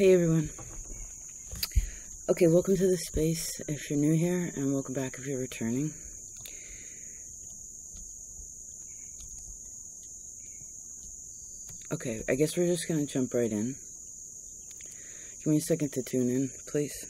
Hey everyone. Okay, welcome to this space if you're new here, and welcome back if you're returning. Okay, I guess we're just gonna jump right in. Give me a second to tune in, please.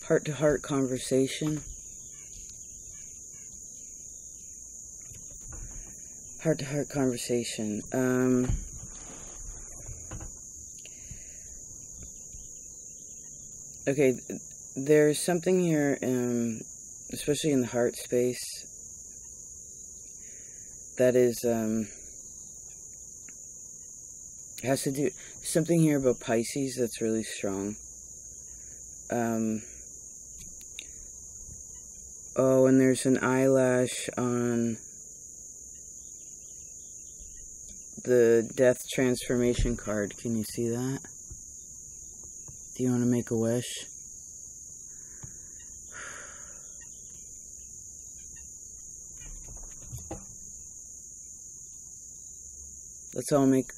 Heart-to-heart conversation. Heart-to-heart conversation. Okay, there's something here, especially in the heart space, that is, has to do, something here about Pisces that's really strong. Oh, and there's an eyelash on the death transformation card. Can you see that? Do you want to make a wish? Let's all make...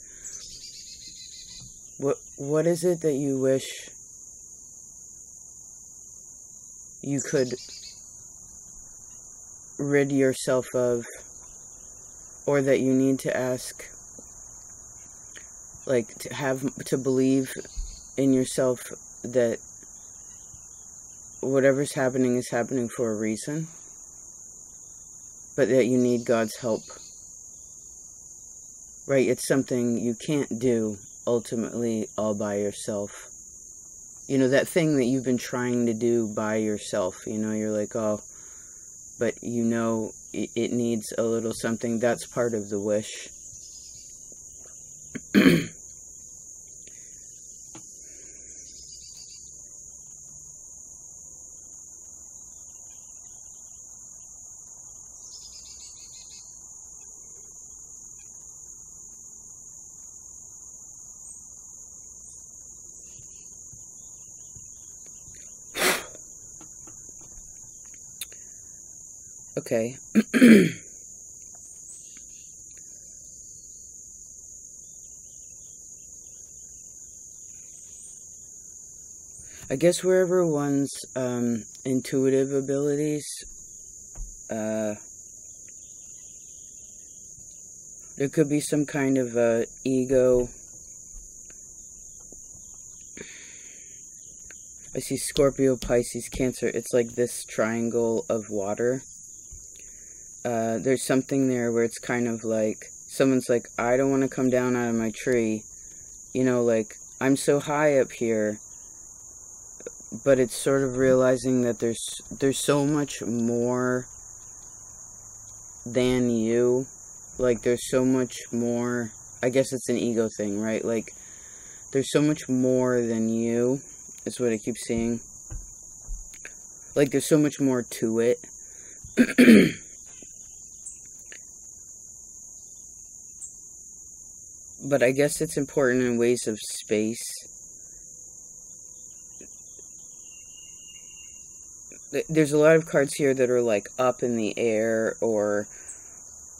What is it that you wish you could rid yourself of, or that you need to ask, like, to believe in yourself that whatever's happening is happening for a reason, but that you need God's help, right? It's something you can't do ultimately all by yourself. You know, that thing that you've been trying to do by yourself, you know, you're like, oh, but you know it needs a little something. That's part of the wish. Okay. I guess wherever one's intuitive abilities, there could be some kind of ego. I see Scorpio, Pisces, Cancer. It's like this triangle of water. There's something there where it's kind of like, someone's like, I don't want to come down out of my tree. You know, like, I'm so high up here. But it's sort of realizing that there's so much more than you. Like, there's so much more, I guess it's an ego thing, right? Like, there's so much more than you, is what I keep seeing. Like, there's so much more to it. But I guess it's important in ways of space. There's a lot of cards here that are like up in the air or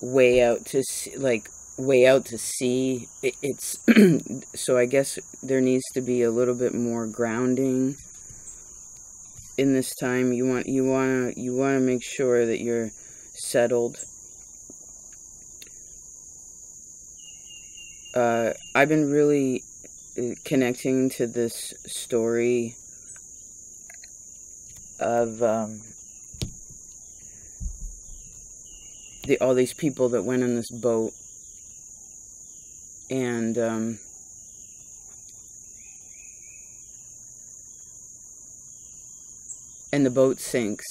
way out to sea, like way out to sea. It's so I guess there needs to be a little bit more grounding in this time. You want to make sure that you're settled. I've been really connecting to this story of all these people that went on this boat, and the boat sinks,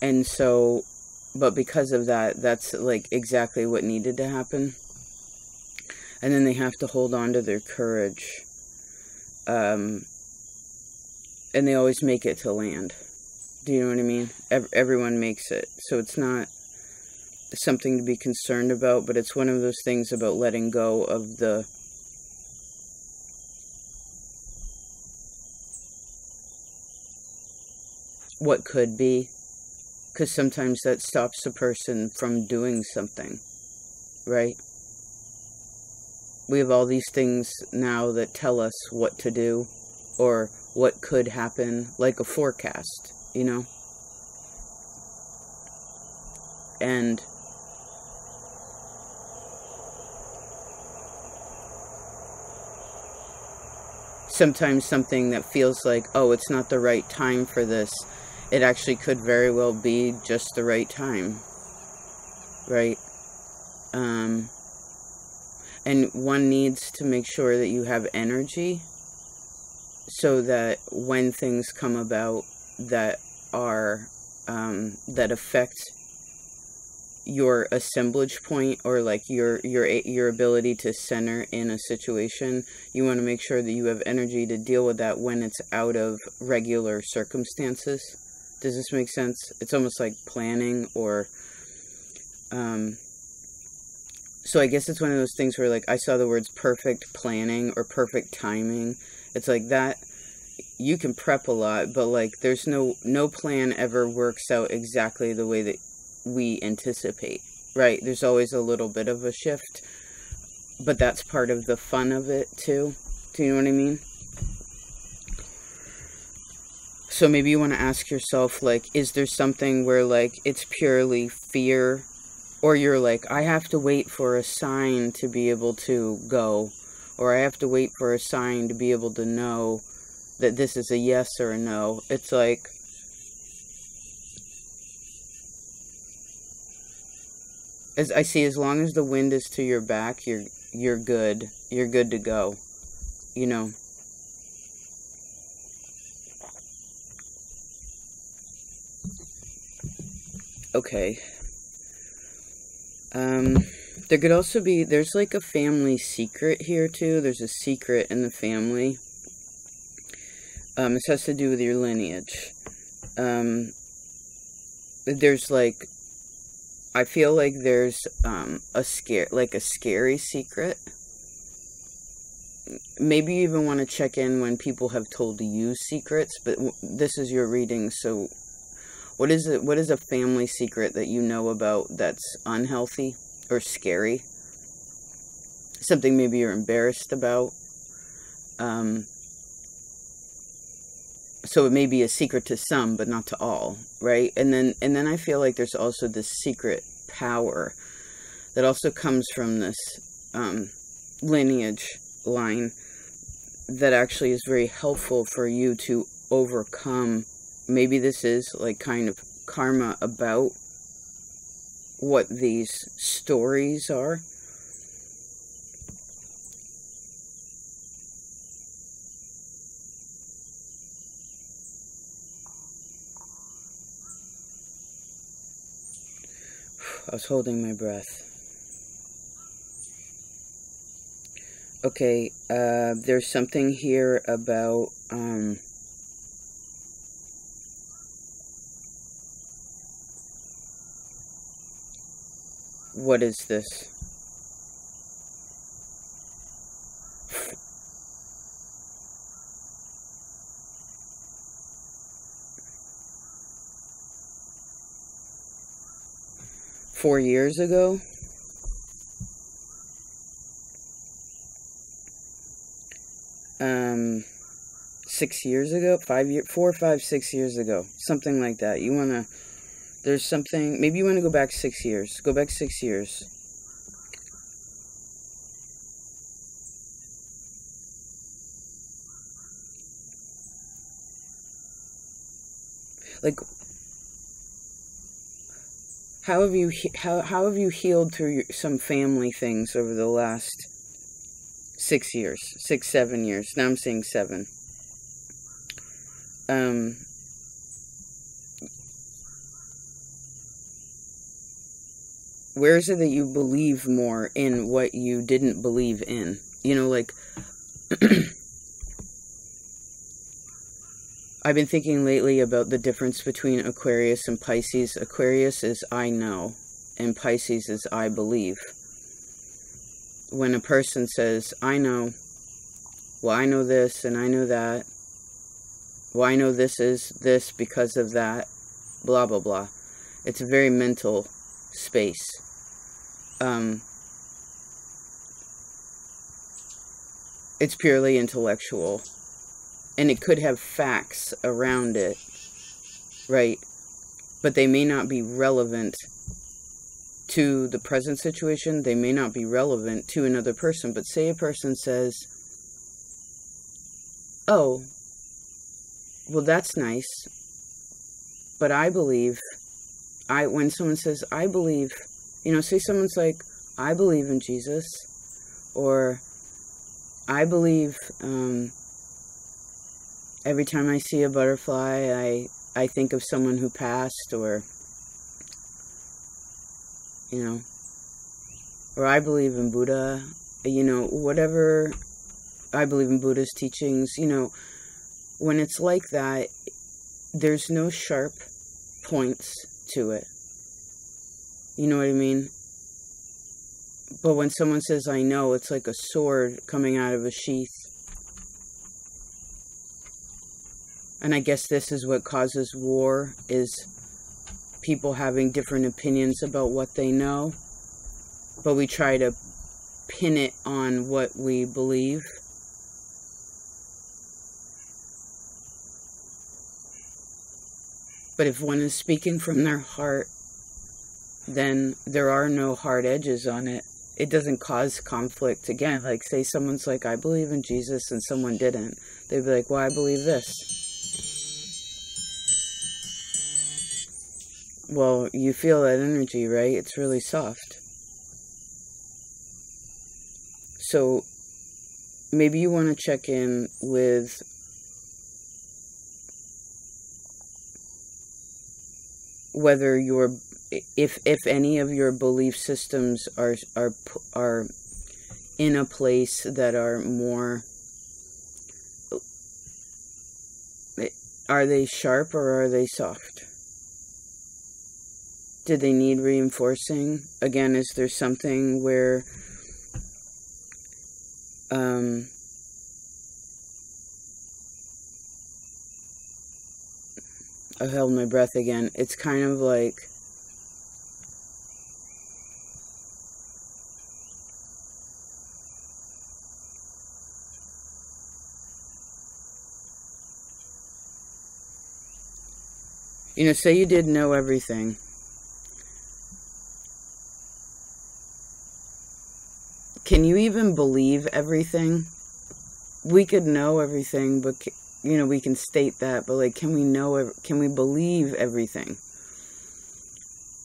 and so, but because of that, that's like exactly what needed to happen. And then they have to hold on to their courage. And they always make it to land. Do you know what I mean? Everyone makes it. So it's not something to be concerned about, but it's one of those things about letting go of the what could be, because sometimes that stops a person from doing something, right? We have all these things now that tell us what to do or what could happen, like a forecast, you know? And sometimes something that feels like, oh, it's not the right time for this, it actually could very well be just the right time, right? And one needs to make sure that you have energy so that when things come about that are, that affect your assemblage point, or like your ability to center in a situation, you want to make sure that you have energy to deal with that when it's out of regular circumstances. Does this make sense? It's almost like planning, or so I guess it's one of those things where, like, I saw the words perfect planning or perfect timing. It's like that you can prep a lot, but like there's no plan ever works out exactly the way that we anticipate, right? There's always a little bit of a shift, but that's part of the fun of it too. Do you know what I mean? So maybe you want to ask yourself, like, is there something where like it's purely fear, or you're like, I have to wait for a sign to be able to go, or I have to wait for a sign to be able to know that this is a yes or a no. It's like, as I see, as long as the wind is to your back, you're good. You're good to go. You know. Okay. There could also be, there's like a family secret here too. There's a secret in the family. This has to do with your lineage. There's like, I feel like there's a scary secret. Maybe you even want to check in when people have told you secrets, but this is your reading, so what is it? What is a family secret that you know about that's unhealthy or scary? Something maybe you're embarrassed about. So it may be a secret to some, but not to all, right? And then I feel like there's also this secret power that also comes from this lineage line that actually is very helpful for you to overcome. Maybe this is like kind of karma about what these stories are. I was holding my breath. Okay, there's something here about, what is this? Four years ago? Six years ago? 4, 5, 6 years ago. Something like that. You wanna, there's something, maybe you wanna go back 6 years. Go back 6 years. Like, how have you healed through some family things over the last 6 years, 6, 7 years? Now I'm saying 7. Where is it that you believe more in what you didn't believe in? You know, like, I've been thinking lately about the difference between Aquarius and Pisces. Aquarius is I know, and Pisces is I believe. When a person says, I know, well, I know this and I know that, well, I know this is this because of that, blah, blah, blah. It's a very mental space. It's purely intellectual. And it could have facts around it, right? But they may not be relevant to the present situation. They may not be relevant to another person. But say a person says, oh, well, that's nice, but I believe, when someone says, I believe, say someone's like, I believe in Jesus, or I believe, every time I see a butterfly, I think of someone who passed, or, or I believe in Buddha, whatever, I believe in Buddha's teachings, when it's like that, there's no sharp points to it. You know what I mean? But when someone says, I know, it's like a sword coming out of a sheath. And I guess this is what causes war, is people having different opinions about what they know. But we try to pin it on what we believe. But if one is speaking from their heart, then there are no hard edges on it. It doesn't cause conflict. Again, like say someone's like, I believe in Jesus, and someone didn't. They'd be like, well, I believe this. Well, you feel that energy, right? It's really soft. So maybe you want to check in with whether if any of your belief systems are in a place that are more, are they sharp or are they soft? Do they need reinforcing? Again, is there something where I held my breath again. It's kind of like say you did know everything. Can you even believe everything? We could know everything, but we can state that, but like, can we believe everything?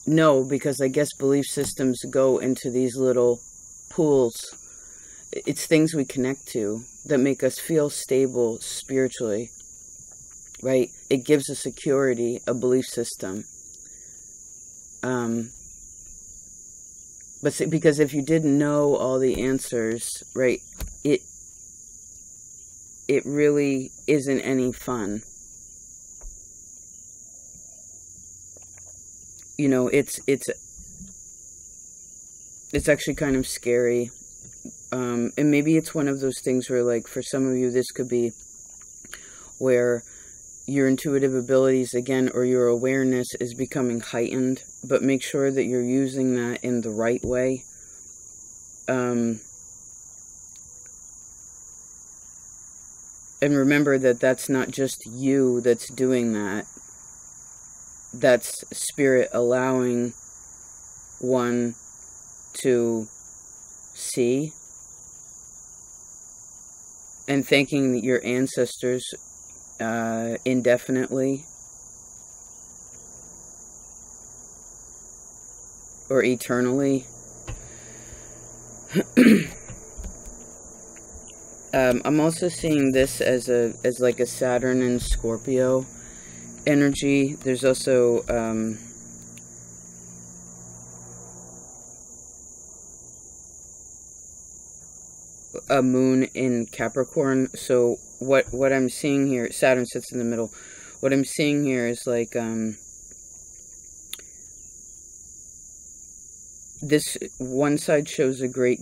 No, because I guess belief systems go into these little pools. It's things we connect to that make us feel stable spiritually, right? It gives a security, a belief system. But because if you didn't know all the answers, right, it really isn't any fun. It's actually kind of scary. And maybe it's one of those things where, like, for some of you, this could be where your intuitive abilities, again, or your awareness is becoming heightened, but make sure that you're using that in the right way. And remember that that's not just you that's doing that. That's spirit allowing one to see, and thanking your ancestors indefinitely or eternally. I'm also seeing this as like a Saturn and Scorpio energy. There's also a moon in Capricorn. So what I'm seeing here, Saturn sits in the middle. What I'm seeing here is like this one side shows a great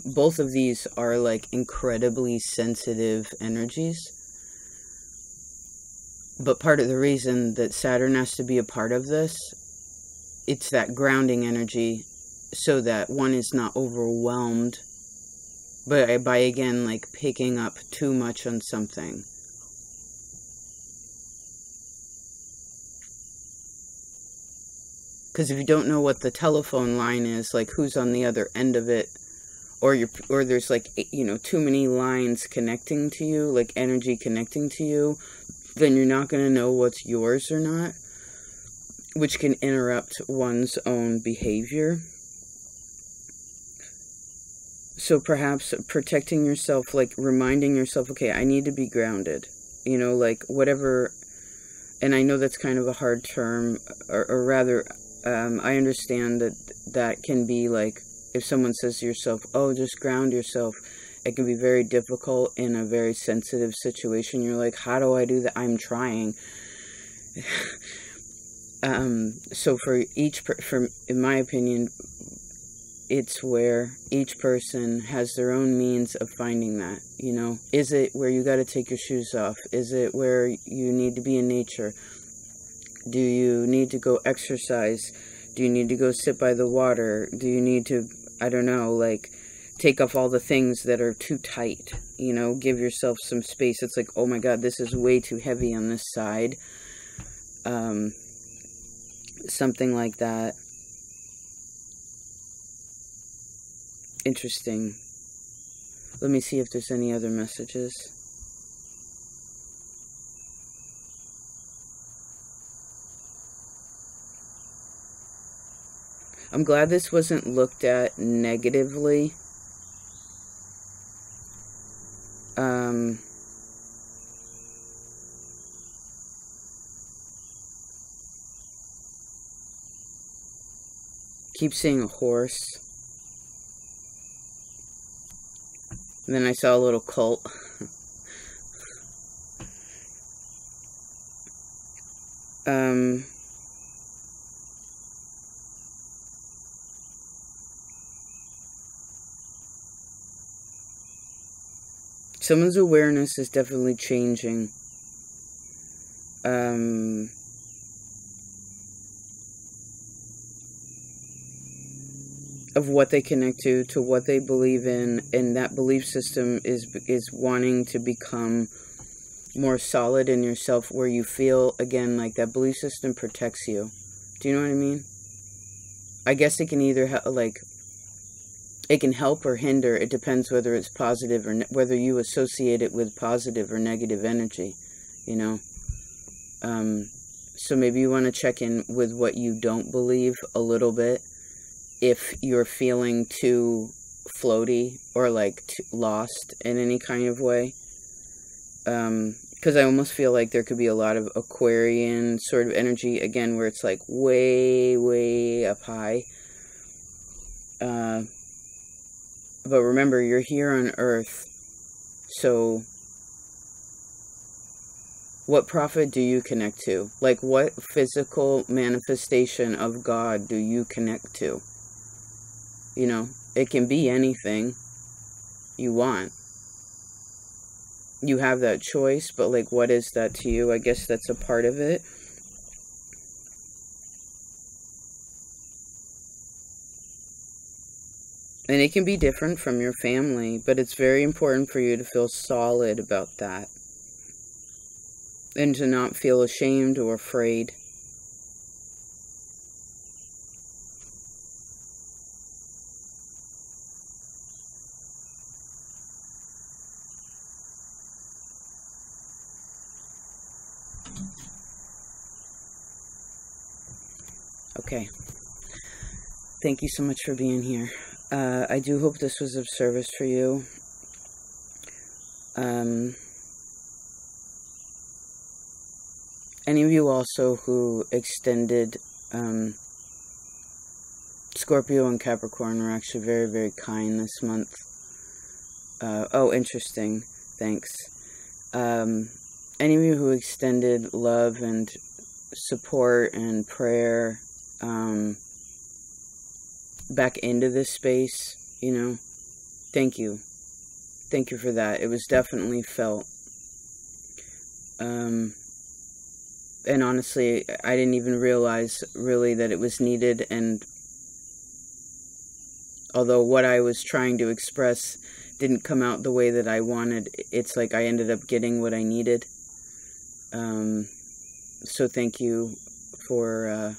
both of these are like incredibly sensitive energies. But part of the reason that Saturn has to be a part of this, it's that grounding energy, so that one is not overwhelmed by again, like, picking up too much on something. Because if you don't know what the telephone line is, like who's on the other end of it, or there's like, you know, too many lines connecting to you, like energy connecting to you, then you're not going to know what's yours or not, which can interrupt one's own behavior. So perhaps protecting yourself, like reminding yourself, okay, I need to be grounded, you know, like whatever. And I know that's kind of a hard term, or rather, I understand that can be like, if someone says to yourself, oh, just ground yourself, it can be very difficult in a very sensitive situation. You're like, how do I do that? I'm trying. So in my opinion, it's where each person has their own means of finding that, you know. Is it where you got to take your shoes off? Is it where you need to be in nature? Do you need to go exercise? Do you need to go sit by the water? Do you need to, I don't know, like, take off all the things that are too tight, you know, give yourself some space. It's like, oh my God, this is way too heavy on this side. Something like that. Interesting. Let me see if there's any other messages. I'm glad this wasn't looked at negatively. Keep seeing a horse. And then I saw a little cult. Someone's awareness is definitely changing. Of what they connect to what they believe in, and that belief system is wanting to become more solid in yourself, where you feel, again, like that belief system protects you. Do you know what I mean? I guess it can either it can help or hinder. It depends whether it's positive or whether you associate it with positive or negative energy, you know. So maybe you want to check in with what you don't believe a little bit, if you're feeling too floaty or like lost in any kind of way. Because I almost feel like there could be a lot of Aquarian sort of energy, again, where it's like way, way up high. But remember, you're here on Earth, so what prophet do you connect to? Like, what physical manifestation of God do you connect to? You know, it can be anything you want. You have that choice, but like, what is that to you? I guess that's a part of it. And it can be different from your family, but it's very important for you to feel solid about that. And to not feel ashamed or afraid. Okay. Thank you so much for being here. I do hope this was of service for you. Any of you also who extended Scorpio and Capricorn were actually very, very kind this month. Oh, interesting. Thanks. Any of you who extended love and support and prayer back into this space, you know, thank you. Thank you for that. It was definitely felt. And honestly, I didn't even realize really that it was needed. And although what I was trying to express didn't come out the way that I wanted, it's like I ended up getting what I needed. So thank you for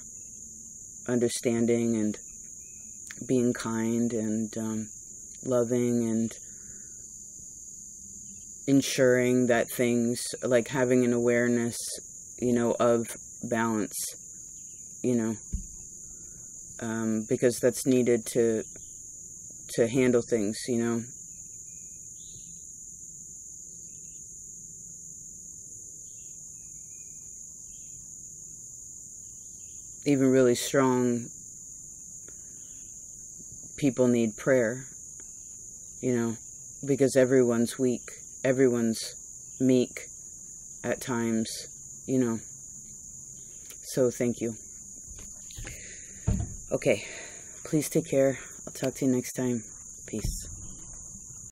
understanding and being kind and loving and ensuring that things, like having an awareness, you know, of balance, you know, because that's needed to handle things, you know. Even really strong people need prayer, you know, because everyone's weak, everyone's meek at times, you know. So thank you. Okay, please take care. I'll talk to you next time. Peace.